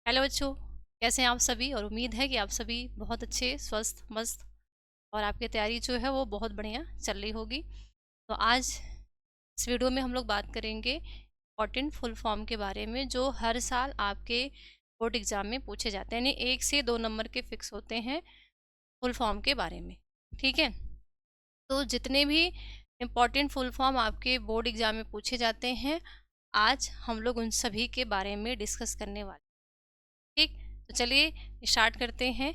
Hello बच्चों, कैसे हैं आप सभी। और उम्मीद है कि आप सभी बहुत अच्छे, स्वस्थ, मस्त और आपकी तैयारी जो है वो बहुत बढ़िया चल रही होगी। तो आज इस वीडियो में हम लोग बात करेंगे इम्पॉर्टेंट फुल फॉर्म के बारे में जो हर साल आपके बोर्ड एग्जाम में पूछे जाते हैं, यानी 1 से 2 नंबर के फिक्स होते हैं फुल फॉर्म के बारे में। ठीक है, तो जितने भी इम्पॉर्टेंट फुल फॉर्म आपके बोर्ड एग्जाम में पूछे जाते हैं, आज हम लोग उन सभी के बारे में डिस्कस करने वाले। ठीक, तो चलिए स्टार्ट करते हैं।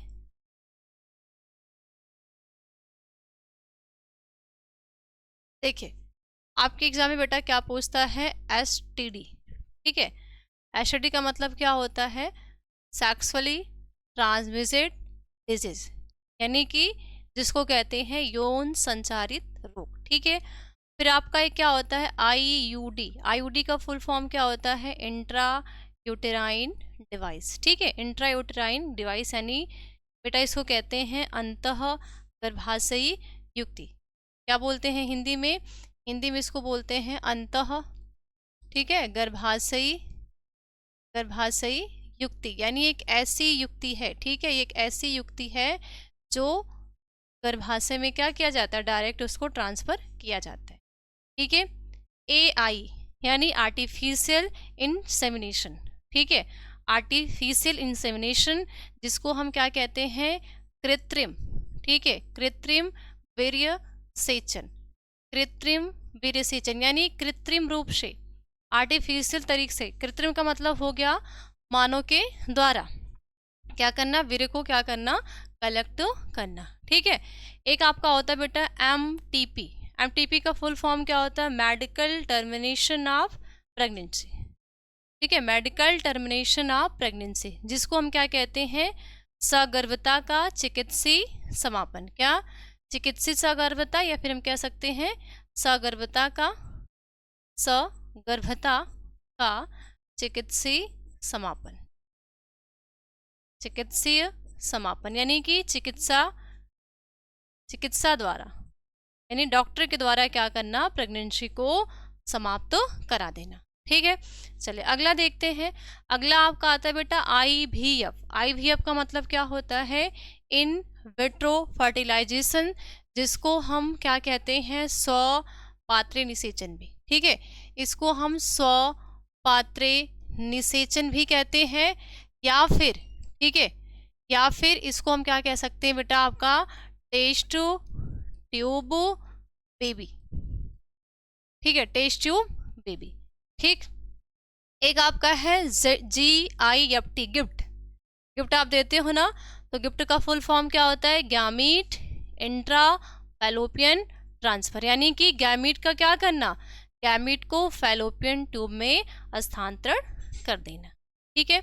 देखिए, आपके एग्जाम में बेटा क्या पूछता है, एसटीडी। ठीक है, एसटीडी का मतलब क्या होता है, सेक्सुअली ट्रांसमिटेड डिजीज, यानी कि जिसको कहते हैं यौन संचारित रोग। ठीक है, फिर आपका एक क्या होता है, आईयूडी। आईयूडी का फुल फॉर्म क्या होता है, इंट्रा यूटेराइन डिवाइस। ठीक है, इंट्रा यूटेराइन डिवाइस यानी बेटा इसको कहते हैं अंतः गर्भाशयी युक्ति। क्या बोलते हैं हिंदी में, हिंदी में इसको बोलते हैं अंतः, ठीक है, गर्भाशयी गर्भाशयी युक्ति, यानी एक ऐसी युक्ति है। ठीक है, एक ऐसी युक्ति है जो गर्भाशय में क्या किया जाता है, डायरेक्ट उसको ट्रांसफर किया जाता है। ठीक है, एआई यानी आर्टिफिशियल इंसेमिनेशन। ठीक है, आर्टिफिशियल इंसेमिनेशन जिसको हम क्या कहते हैं, कृत्रिम। ठीक है, कृत्रिम वीर्य सेचन। कृत्रिम वीर्य सेचन यानी कृत्रिम रूप से, आर्टिफिशियल तरीके से। कृत्रिम का मतलब हो गया मानव के द्वारा क्या करना, वीर्य को क्या करना, कलेक्ट करना। ठीक है, एक आपका होता है बेटा एमटीपी। एमटीपी का फुल फॉर्म क्या होता है, मेडिकल टर्मिनेशन ऑफ प्रेगनेंसी। ठीक है, मेडिकल टर्मिनेशन ऑफ प्रेगनेंसी जिसको हम क्या कहते हैं, सगर्भता का चिकित्सीय समापन। क्या, चिकित्सीय सगर्भता, या फिर हम कह सकते हैं सगर्भता का चिकित्सीय समापन। चिकित्सीय समापन यानी कि चिकित्सा द्वारा, यानी डॉक्टर के द्वारा क्या करना, प्रेगनेंसी को समाप्त करा देना। ठीक है, चलिए अगला देखते हैं। अगला आपका आता है बेटा आईवीएफ। आईवीएफ का मतलब क्या होता है, इन विट्रो फर्टिलाइजेशन, जिसको हम क्या कहते हैं, स्वपात्रे निषेचन भी। ठीक है, इसको हम स्वपात्रे निषेचन भी कहते हैं, या फिर, ठीक है, या फिर इसको हम क्या कह सकते हैं बेटा, आपका टेस्ट ट्यूब बेबी। ठीक है, टेस्ट ट्यूब बेबी। ठीक, एक आपका है GIFT, गिफ्ट। गिफ्ट आप देते हो ना, तो गिफ्ट का फुल फॉर्म क्या होता है, गैमीट इंट्रा फैलोपियन ट्रांसफर, यानी कि गैमीट का क्या करना, गैमीट को फैलोपियन ट्यूब में स्थानांतरण कर देना। ठीक है,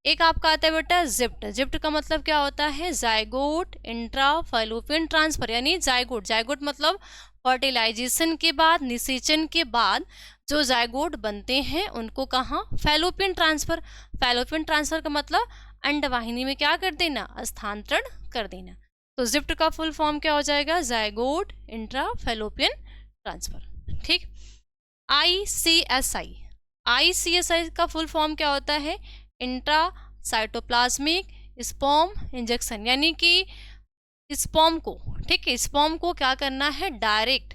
एक आपका आता है बेटा जिप्ट। जिप्ट का मतलब क्या होता है, जायगोट इंट्रा फैलोपियन ट्रांसफर, यानी जायगोट। जायगोट मतलब फर्टिलाइजेशन के बाद, निषेचन के बाद जो जायगोट बनते हैं उनको कहाँ, फैलोपियन ट्रांसफर। फैलोपियन ट्रांसफर का मतलब अंडवाहिनी में क्या कर देना, स्थानांतरण कर देना। तो जिप्ट का फुल फॉर्म क्या हो जाएगा, जायगोट इंट्रा फैलोपियन ट्रांसफर। ठीक, ICSI। ICSI का फुल फॉर्म क्या होता है, इंट्रा साइटोप्लाज्मिक स्पर्म इंजेक्शन, यानी कि स्पर्म को, ठीक है, स्पर्म को क्या करना है, डायरेक्ट,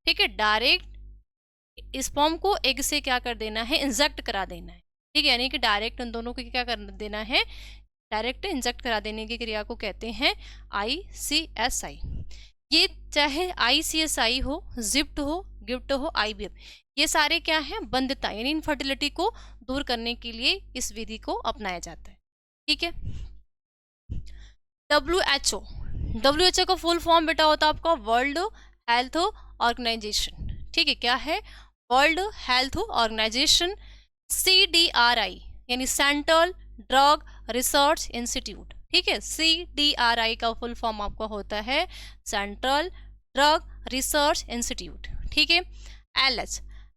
ठीक है, डायरेक्ट स्पर्म को एग से क्या कर देना है, इंजेक्ट करा देना है। ठीक है, यानी कि डायरेक्ट उन दोनों को क्या कर देना है, डायरेक्ट इंजेक्ट करा देने की क्रिया को कहते हैं ICSI। ये चाहे ICSI हो, जिप्ट हो, गिफ्ट हो, IVF, ये सारे क्या है, बंधता यानी इनफर्टिलिटी को दूर करने के लिए इस विधि को अपनाया जाता है। ठीक है, WHO। WHO का फुल फॉर्म बेटा होता है आपका वर्ल्ड हेल्थ ऑर्गेनाइजेशन। ठीक है, क्या है, वर्ल्ड हेल्थ ऑर्गेनाइजेशन। CDRI यानी सेंट्रल ड्रग रिसर्च इंस्टीट्यूट। ठीक है, CDRI का फुल फॉर्म आपका होता है सेंट्रल ड्रग रिसर्च इंस्टीट्यूट। ठीक है,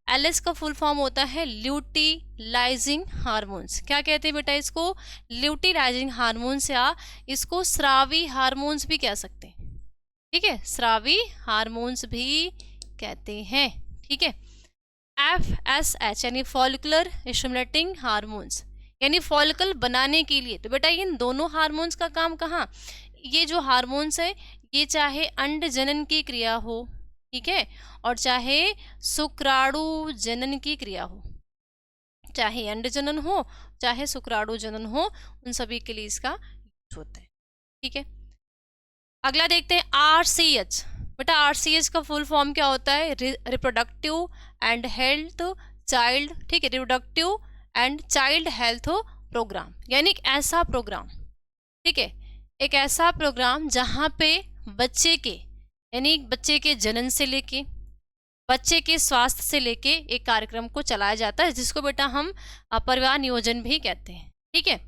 LH का फुल फॉर्म होता है ल्यूटिलाइजिंग हार्मोन्स। क्या कहते हैं बेटा इसको, ल्यूटिलाइजिंग हार्मोन्स, या इसको स्रावी हार्मोन्स भी कह सकते हैं। ठीक है, स्रावी हार्मोन्स भी कहते हैं। ठीक है, FSH यानी फॉलिकुलर स्टिमुलेटिंग हार्मोन्स, यानी फॉलिकल बनाने के लिए। तो बेटा इन दोनों हार्मोन्स का काम कहाँ, ये जो हार्मोन्स है ये चाहे अंड जनन की क्रिया हो, ठीक है, और चाहे शुक्राणु जनन की क्रिया हो, चाहे अंड जनन हो चाहे शुक्राणु जनन हो, उन सभी के लिए इसका यूज होता है, ठीक है। अगला देखते हैं RCH। बेटा RCH का फुल फॉर्म क्या होता है, रिप्रोडक्टिव एंड हेल्थ चाइल्ड, ठीक है, reproductive and child health programme, यानी एक ऐसा प्रोग्राम, ठीक है, एक ऐसा प्रोग्राम जहाँ पे बच्चे के, यानी बच्चे के जनन से लेके बच्चे के स्वास्थ्य से लेके एक कार्यक्रम को चलाया जाता है, जिसको बेटा हम परिवार नियोजन भी कहते हैं, ठीक है।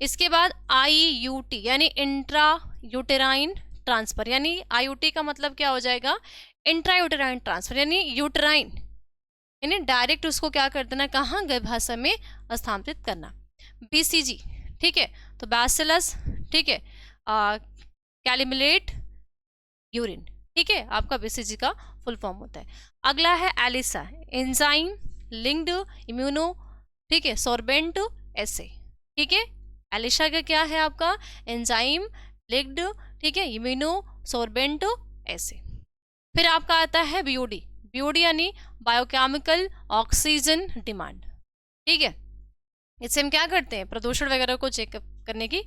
इसके बाद IUT यानी इंट्रा यूटेराइन ट्रांसफर, यानी IUT का मतलब क्या हो जाएगा, इंट्रा यूटेराइन ट्रांसफर, यानी यूटेराइन, यानी डायरेक्ट उसको क्या कर देना, कहाँ, गर्भाशय में स्थानांतरित करना। BCG, ठीक है, तो बैसिलस, ठीक है, कैलिमुलेट यूरिन, ठीक है, आपका BCG का फुल फॉर्म होता है। अगला है एलिसा, एंजाइम लिंक्ड इम्यूनो, ठीक है, सोर्बेंट एसे, ठीक है, एलिसा का क्या है आपका, एंजाइम लिंक्ड, ठीक है, इम्यूनो सोर्बेंट एसे। फिर आपका आता है BOD, BOD यानी बायोकेमिकल ऑक्सीजन डिमांड, ठीक है, इससे हम क्या करते हैं, प्रदूषण वगैरह को चेकअप करने की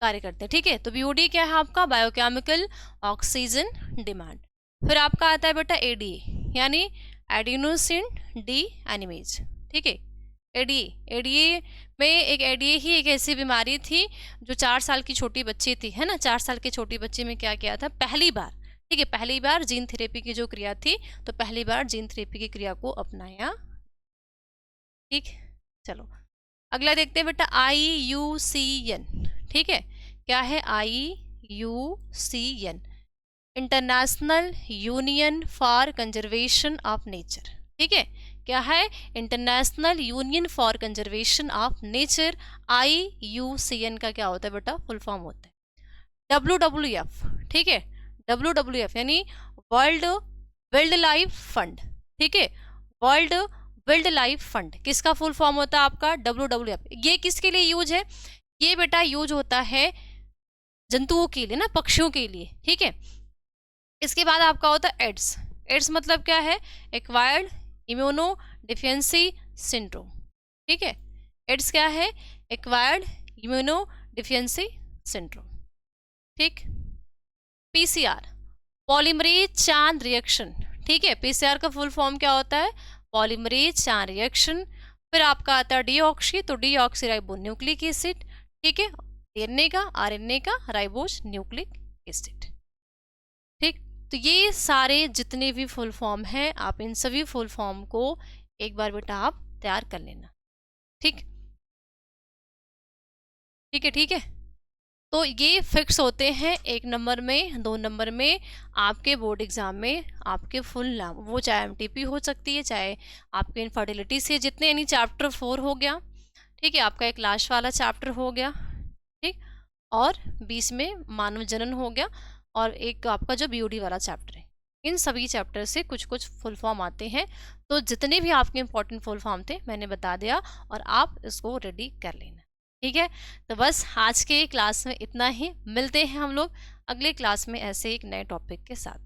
कार्य करते हैं, ठीक है। तो BOD क्या है आपका, बायोकेमिकल ऑक्सीजन डिमांड। फिर आपका आता है बेटा ADA यानी एडिनोसिन डी एनिमेज, ठीक है, ADA में एक ADA ही एक ऐसी बीमारी थी जो 4 साल की छोटी बच्ची थी, है ना, 4 साल की छोटी बच्ची में क्या किया था, पहली बार, ठीक है, पहली बार जीन थेरेपी की जो क्रिया थी, तो पहली बार जीन थेरेपी की क्रिया को अपनाया, ठीक। चलो अगला देखते हैं बेटा IUCN, ठीक है, क्या है IUCN, international union for conservation of nature, ठीक है, क्या है, international union for conservation of nature. IUCN का क्या होता है बेटा, फुल फॉर्म होता है WWF, ठीक है, WWF यानी वर्ल्ड वाइल्ड लाइफ फंड, ठीक है, वर्ल्ड वाइल्ड लाइफ फंड, किसका फुल फॉर्म होता है आपका, WWF। ये किसके लिए यूज है, ये बेटा यूज होता है जंतुओं के लिए ना, पक्षियों के लिए, ठीक है। इसके बाद आपका होता है एड्स, एड्स मतलब क्या है, एक्वायर्ड इम्यूनो डिफिशियंसी सिंड्रोम, ठीक है, एड्स क्या है, एक्वायर्ड इम्यूनो डिफिशियंसी सिंड्रोम, ठीक। PCR पॉलीमरेज चेन रिएक्शन, ठीक है, PCR का फुल फॉर्म क्या होता है, पॉलीमरेज चेन रिएक्शन। फिर आपका आता है डीऑक्सी, तो डीऑक्सीराइबो न्यूक्लिक एसिड, ठीक है, DNA का RNA का राइबोस न्यूक्लिक एसिड, ठीक। तो ये सारे जितने भी फुल फॉर्म हैं, आप इन सभी फुल फॉर्म को एक बार बेटा आप तैयार कर लेना, ठीक, ठीक है, ठीक है। तो ये फिक्स होते हैं 1 नंबर में, 2 नंबर में, आपके बोर्ड एग्जाम में आपके फुल नाम, वो चाहे MTP हो सकती है, चाहे आपके इनफर्टिलिटी से जितने, यानी चैप्टर 4 हो गया, ठीक है, आपका एक लास्ट वाला चैप्टर हो गया, ठीक, और 20 में मानव जनन हो गया, और एक आपका जो BOD वाला चैप्टर है, इन सभी चैप्टर से कुछ कुछ फुल फॉर्म आते हैं। तो जितने भी आपके इंपॉर्टेंट फुल फॉर्म थे मैंने बता दिया, और आप इसको रेडी कर लेना, ठीक है। तो बस आज के क्लास में इतना ही, मिलते हैं हम लोग अगले क्लास में ऐसे एक नए टॉपिक के साथ।